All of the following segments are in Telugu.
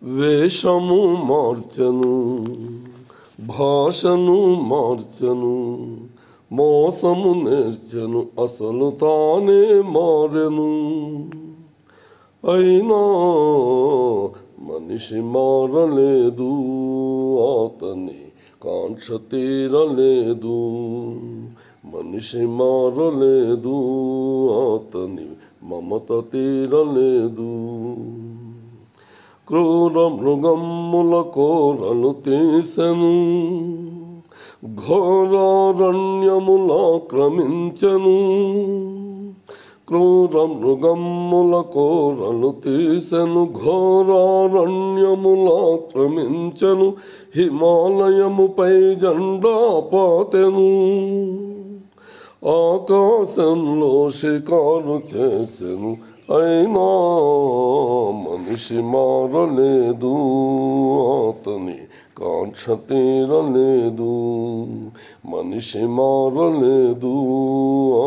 వేషము మార్చెను, భాషను మార్చెను, మోసము నేర్చెను, అసలు తానే మారెను. అయినా మనిషి మారలేదు, అతని కాంక్ష తీరలేదు. మనిషి మారలేదు, అతని మమత తీరలేదు. క్రూర మృగముల కోరలు తీసెను, ఘోరారణ్యముల క్రమించెను. క్రూర మృగముల కోరలు తీసెను, ఘోరారణ్యముల క్రమించెను. హిమాలయముపై జెండా పాతెను, ఆకాశంలో షికారు చేసెను. అయినా మనిషి మారలేదు, అతని కాంక్ష తీరలేదు. మనిషి మారలేదు,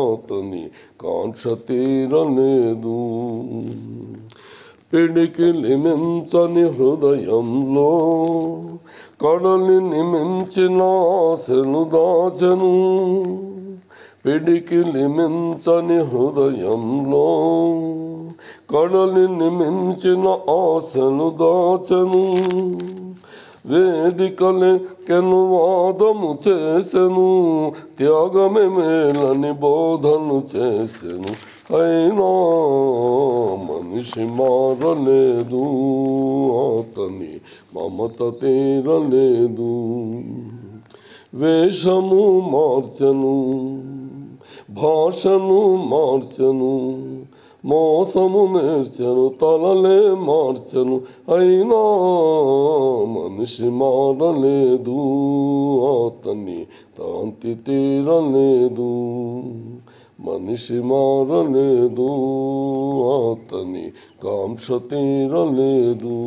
అతని కాంక్ష తీరలేదు. పిడికిలి మించని హృదయంలో కడలిని మించిన ఆశలు దాచెను. పిడికిలి మించని హృదయంలో కడలిని మించిన ఆశలు దాచెను. వేదికలెక్కెను, వాదము చేసెను, త్యాగమే మేలని బోధను చేసెను. అయినా మనిషి మారలేదు, అతని మమత తీరలేదు. వేషము మార్చెను, భాషను మార్చెను, మోసము నేర్చెను, తలలే మార్చెను. అయినా మనిషి మారలేదు, అతని తాంతి తీరలేదు. మనిషి మారలేదు, అతని కాంక్ష తీరలేదు.